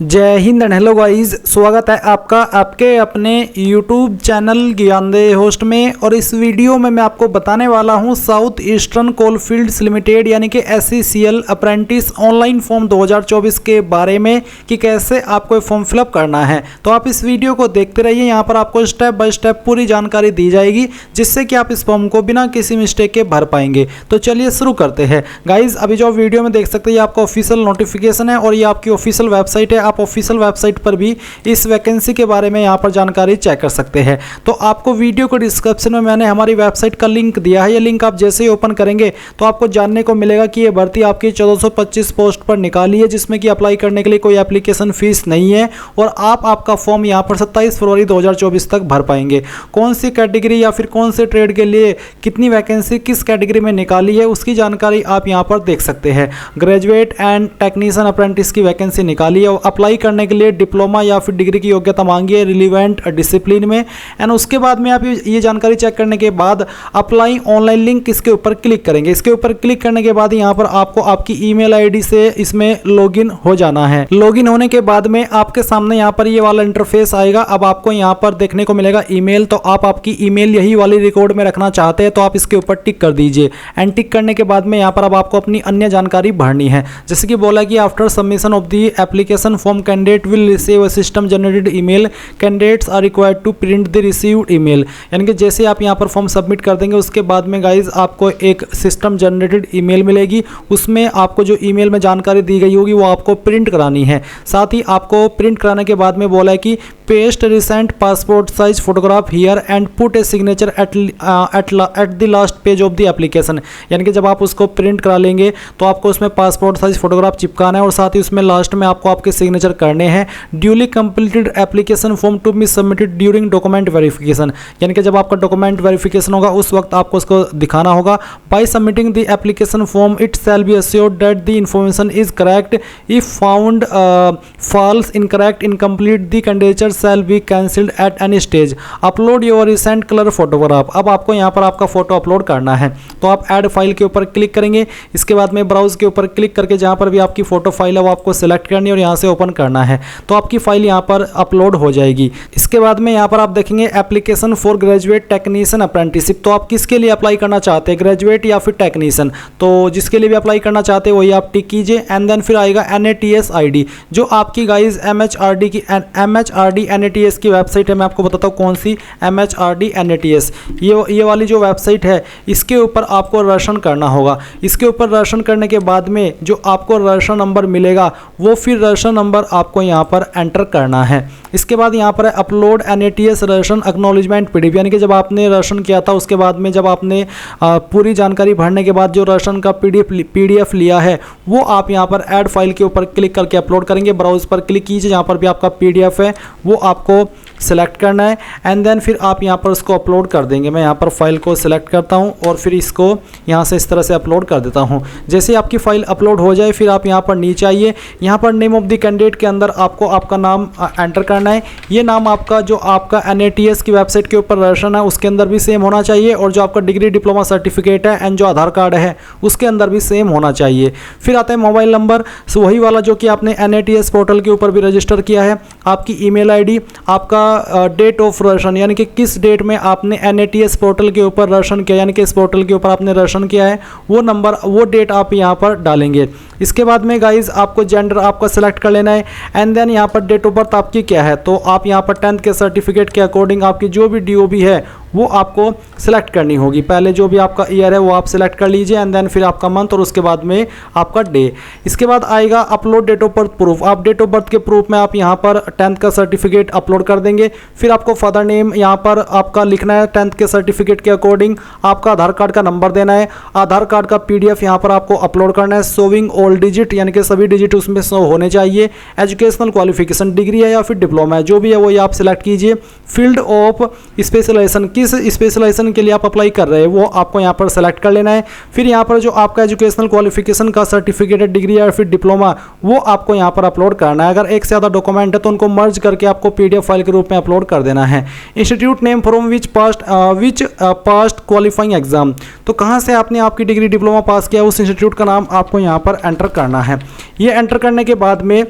जय Hind and hello guys, स्वागत है आपका आपके अपने YouTube चैनल ज्ञानदेह होस्ट में। और इस वीडियो में मैं आपको बताने वाला हूं साउथ ईस्टर्न कोलफील्ड्स लिमिटेड यानी कि SECL अप्रेंटिस ऑनलाइन फॉर्म 2024 के बारे में कि कैसे आपको फॉर्म फिलअप करना है। तो आप इस वीडियो को देखते रहिए, यहाँ पर आपको स्टेप बाय स्टेप पूरी जानकारी दी जाएगी जिससे कि आप इस फॉर्म को बिना किसी मिस्टेक के भर पाएंगे। तो चलिए शुरू करते हैं गाइज। अभी जो वीडियो में देख सकते हैं ये आपका ऑफिशियल नोटिफिकेशन है और ये आपकी ऑफिशियल वेबसाइट है। आप ऑफिशियल वेबसाइट पर भी इस वैकेंसी के बारे में यहाँ पर जानकारी चेक कर सकते हैं। तो आपको वीडियो को डिस्क्रिप्शन में मैंने हमारी वेबसाइट का लिंक दिया है। ये लिंक आप जैसे ही ओपन करेंगे तो आपको जानने को मिलेगा कि ये भर्ती आपकी 1425 पोस्ट पर निकाली है, जिसमें कि अप्लाई करने के लिए कोई एप्लीकेशन फीस नहीं है और आप आपका फॉर्म यहाँ पर 27 फरवरी 2024 तक भर पाएंगे। कौन सी कैटेगरी या फिर कौन से ट्रेड के लिए कितनी वैकेंसी किस कैटेगरी में निकाली है उसकी जानकारी आप यहाँ पर देख सकते हैं। ग्रेजुएट एंड टेक्नीशियन अप्रेंटिस की वैकेंसी निकाली है और अप्लाई करने के लिए डिप्लोमा या फिर डिग्री की योग्यता मांगी है रिलीवेंट डिसिप्लिन में। एंड उसके बाद में आप ये जानकारी चेक करने के बाद अप्लाई ऑनलाइन लिंक इसके ऊपर क्लिक करेंगे। इसके ऊपर क्लिक करने के बाद यहाँ पर आपको आपकी ईमेल आईडी से इसमें लॉगिन हो जाना है। लॉगिन होने के बाद में आपके सामने यहाँ पर ये वाला इंटरफेस आएगा। अब आपको यहाँ पर देखने को मिलेगा ईमेल। तो आप आपकी ईमेल यही वाली रिकॉर्ड में रखना चाहते हैं तो आप इसके ऊपर टिक कर दीजिए। एंड टिक करने के बाद में यहाँ पर अब आपको अपनी अन्य जानकारी भरनी है। जैसे कि बोला कि after submission of the application form candidate will receive a system generated email. Candidates are required to print the received email. यानी कि जैसे आप यहाँ पर फॉर्म सबमिट कर देंगे उसके बाद में गाइज आपको एक सिस्टम जनरेटेड ईमेल मिलेगी। उसमें आपको जो ईमेल में जानकारी दी गई होगी वो आपको प्रिंट करानी है। साथ ही आपको प्रिंट कराने के बाद में बोला है कि paste recent passport size photograph here and put a signature at the last page of the application. यानी कि जब आप उसको प्रिंट करा लेंगे तो आपको उसमें पासपोर्ट साइज फोटोग्राफ चिपकाना है और साथ ही उसमें लास्ट में आपको आपके सिग्नेचर करने हैं। Duly completed application form to be submitted during document verification. यानी कि जब आपका डॉक्यूमेंट वेरिफिकेशन होगा उस वक्त आपको उसको दिखाना होगा। By submitting the application form it shall be assured that the information is correct. If found false, incorrect, incomplete, the candidature shall be cancelled at any stage. Upload your recent colour photograph. अब आपको यहाँ पर आपका photo upload करना है तो आप add file के ऊपर क्लिक करेंगे। इसके बाद में ब्राउज के ऊपर क्लिक करके जहाँ पर भी आपकी फोटो फाइल है वो आपको सिलेक्ट करनी है और यहाँ से ओपन करना है तो आपकी फाइल यहाँ पर अपलोड हो जाएगी। इसके बाद में यहाँ पर आप देखेंगे application for graduate technician apprenticeship. तो आप किसके लिए अप्लाई करना चाहते हैं, ग्रेजुएट या फिर टेक्नीशियन। तो जिसके लिए भी अप्लाई करना चाहते हैं वही आप टिक कीजिए। एंड देन फिर आएगा NATS ID जो आपकी गाइज MHRD NATS की वेबसाइट है। मैं आपको बताता हूँ कौन सी MHRD NATS, ये वाली जो वेबसाइट है इसके ऊपर आपको रजिस्ट्रेशन करना होगा। इसके ऊपर रजिस्ट्रेशन करने के बाद में जो आपको रजिस्ट्रेशन नंबर मिलेगा वो फिर रजिस्ट्रेशन नंबर आपको यहाँ पर एंटर करना है। इसके बाद यहाँ पर है upload NATS registration acknowledgement PDF। यानी कि जब आपने रजिस्ट्रेशन किया था उसके बाद में जब आपने पूरी जानकारी भरने के बाद जो रजिस्ट्रेशन का PDF लिया है वो आप यहाँ पर ऐड फाइल के ऊपर क्लिक करके अपलोड करेंगे। ब्राउज पर क्लिक कीजिए, जहाँ पर भी आपका PDF है वो आपको सेलेक्ट करना है। एंड देन फिर आप यहाँ पर उसको अपलोड कर देंगे। मैं यहाँ पर फाइल को सिलेक्ट करता हूँ और फिर इसको यहाँ से इस तरह से अपलोड कर देता हूँ। जैसे ही आपकी फाइल अपलोड हो जाए फिर आप यहाँ पर नीचे आइए। यहाँ पर नेम ऑफ द कैंडिडेट के अंदर आपको आपका नाम एंटर करना है। ये नाम आपका जो आपका NATS की वेबसाइट के ऊपर रजिस्ट्रेशन है उसके अंदर भी सेम होना चाहिए और जो आपका डिग्री डिप्लोमा सर्टिफिकेट है एंड जो आधार कार्ड है उसके अंदर भी सेम होना चाहिए। फिर आता है मोबाइल नंबर, वही वाला जो कि आपने NATS पोर्टल के ऊपर भी रजिस्टर किया है। आपकी ईमेल आईडी, आपका डेट ऑफ रजिस्ट्रेशन यानी कि किस डेट में आपने NATS पोर्टल के ऊपर रजिस्ट्रेशन किया यानी कि इस पोर्टल के ऊपर आपने रजिस्ट्रेशन किया है वो नंबर वो डेट आप यहाँ पर डालेंगे। इसके बाद में गाइज आपको जेंडर आपका सेलेक्ट कर लेना है। एंड देन यहाँ पर डेट ऑफ बर्थ आपकी क्या है तो आप यहाँ पर 10th के सर्टिफिकेट के अकॉर्डिंग आपकी जो भी DOB है वो आपको सिलेक्ट करनी होगी। पहले जो भी आपका ईयर है वो आप सिलेक्ट कर लीजिए एंड देन फिर आपका मंथ और उसके बाद में आपका डे। इसके बाद आएगा upload date of birth proof. आप डेट ऑफ बर्थ के प्रूफ में आप यहाँ पर 10th का सर्टिफिकेट अपलोड कर देंगे। फिर आपको फादर नेम यहाँ पर आपका लिखना है 10th के सर्टिफिकेट के अकॉर्डिंग। आपका आधार कार्ड का नंबर देना है। आधार कार्ड का PDF यहाँ पर आपको अपलोड करना है। शोविंग ऑल डिजिट यानी कि सभी डिजिट उसमें शो होने चाहिए। एजुकेशनल क्वालिफिकेशन डिग्री है या फिर डिप्लोमा है जो भी है वो आप सिलेक्ट कीजिए। फील्ड ऑफ स्पेशलाइजेशन, किस स्पेशलाइजेशन के लिए आप अप्लाई कर रहे हैं वो आपको यहाँ पर सेलेक्ट कर लेना है। फिर यहाँ पर जो आपका एजुकेशनल क्वालिफिकेशन का सर्टिफिकेट है, डिग्री या फिर डिप्लोमा, वो आपको यहाँ पर अपलोड करना है। अगर एक से ज़्यादा डॉक्यूमेंट है तो उनको मर्ज करके आपको PDF फाइल के रूप में अपलोड कर देना है। Institute name from which past qualifying exam, तो कहाँ से आपने आपकी डिग्री डिप्लोमा पास किया उस इंस्टीट्यूट का नाम आपको यहाँ पर एंटर करना है। ये एंटर करने के बाद में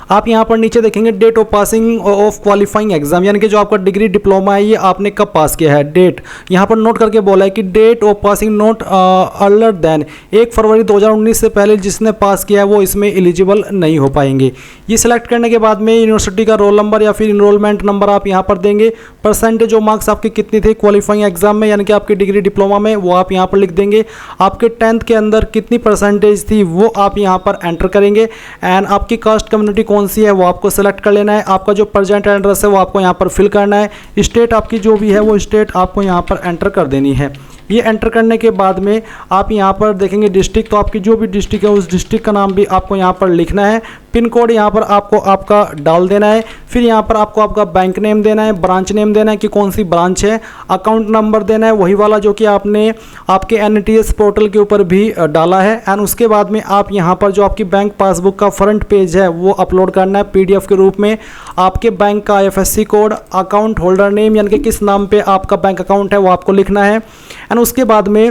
आप यहाँ पर नीचे देखेंगे date of passing of qualifying exam, यानी कि जो आपका डिग्री डिप्लोमा है ये आपने कब पास किया है, डेट यहाँ पर नोट करके बोला है कि date of passing not earlier than 1 February 2019 से पहले जिसने पास किया है वो इसमें एलिजिबल नहीं हो पाएंगे। ये सिलेक्ट करने के बाद में यूनिवर्सिटी का रोल नंबर या फिर इनरोलमेंट नंबर आप यहाँ पर देंगे। परसेंटेज ऑफ मार्क्स आपकी कितनी थी क्वालिफाइंग एग्जाम में, यानी कि आपकी डिग्री डिप्लोमा में, वो आप यहाँ पर लिख देंगे। आपके 10th के अंदर कितनी परसेंटेज थी वो आप यहाँ पर एंटर करेंगे। एंड आपकी कास्ट कम्युनिटी कौन सी है वो आपको सेलेक्ट कर लेना है। आपका जो प्रेजेंट एड्रेस है वो आपको यहाँ पर फिल करना है। स्टेट आपकी जो भी है वो स्टेट आपको यहाँ पर एंटर कर देनी है। ये एंटर करने के बाद में आप यहाँ पर देखेंगे डिस्ट्रिक्ट, तो आपकी जो भी डिस्ट्रिक्ट है उस डिस्ट्रिक्ट का नाम भी आपको यहाँ पर लिखना है। पिन कोड यहाँ पर आपको आपका डाल देना है। फिर यहाँ पर आपको आपका बैंक नेम देना है, ब्रांच नेम देना है कि कौन सी ब्रांच है, अकाउंट नंबर देना है वही वाला जो कि आपने आपके NTS पोर्टल के ऊपर भी डाला है। एंड उसके बाद में आप यहाँ पर जो आपकी बैंक पासबुक का फ्रंट पेज है वो अपलोड करना है PDF के रूप में। आपके बैंक का IFSC code, account holder name यानी कि किस नाम पे आपका बैंक अकाउंट है वो आपको लिखना है। एंड उसके बाद में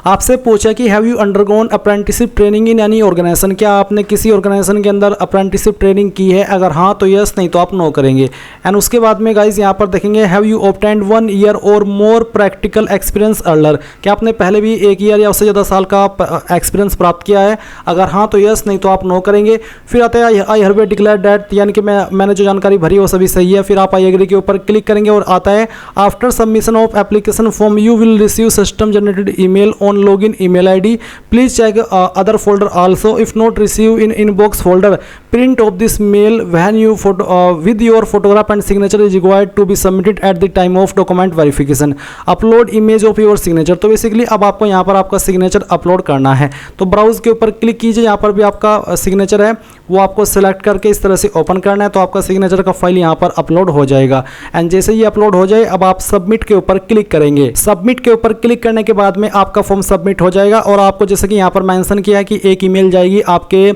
आपसे पूछा कि have you undergone apprenticeship training in any organisation, क्या आपने किसी ऑर्गेनाइजेशन के अंदर अप्रेंटिसशिप ट्रेनिंग की है, अगर हाँ तो यस, नहीं तो आप नो करेंगे। एंड उसके बाद में गाइज यहाँ पर देखेंगे हैव यू ऑब्टेन्ड 1 ईयर और मोर प्रैक्टिकल एक्सपीरियंस अर्लियर, क्या आपने पहले भी 1 ईयर या उससे ज़्यादा साल का एक्सपीरियंस प्राप्त किया है, अगर हाँ तो यस, नहीं तो आप नो करेंगे। फिर आता है आई हर्वे डिक्लेयर डेट, यानी कि मैंने जो जानकारी भरी वो सभी सही है। फिर आप आई एग्री के ऊपर क्लिक करेंगे और आता है after submission of application form you will receive system generated email on login email ID, please check other folder also, if not receive in inbox folder, print of this mail when you with your photograph and signature is required to be submitted at the time of document verification, upload image of your signature। तो basically अब आपको यहाँ पर आपका signature upload करना है। तो browse के ऊपर क्लिक कीजिए, यहाँ पर भी आपका सिग्नेचर है वो आपको सेलेक्ट करके इस तरह से ओपन करना है, तो आपका सिग्नेचर का फाइल यहाँ पर अपलोड हो जाएगा। एंड जैसे ही अपलोड हो जाए अब आप सबमिट के ऊपर क्लिक करेंगे। सबमिट के ऊपर क्लिक करने के बाद में आपका फॉर्म सबमिट हो जाएगा और आपको जैसे कि यहाँ पर मेंशन किया है कि एक ईमेल जाएगी आपके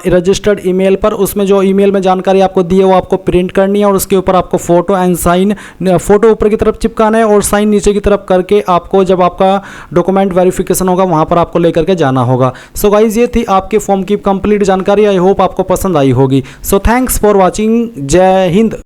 रजिस्टर्ड ईमेल पर, उसमें जो ईमेल में जानकारी आपको दी है वो आपको प्रिंट करनी है और उसके ऊपर आपको फोटो एंड साइन, फोटो ऊपर की तरफ चिपकाना है और साइन नीचे की तरफ करके आपको जब आपका डॉक्यूमेंट वेरिफिकेशन होगा वहाँ पर आपको लेकर के जाना होगा। सो गाइज ये थी आपके फॉर्म की कंप्लीट जानकारी। आई होप आपको पसंद आई होगी। So thanks for watching. जय हिंद।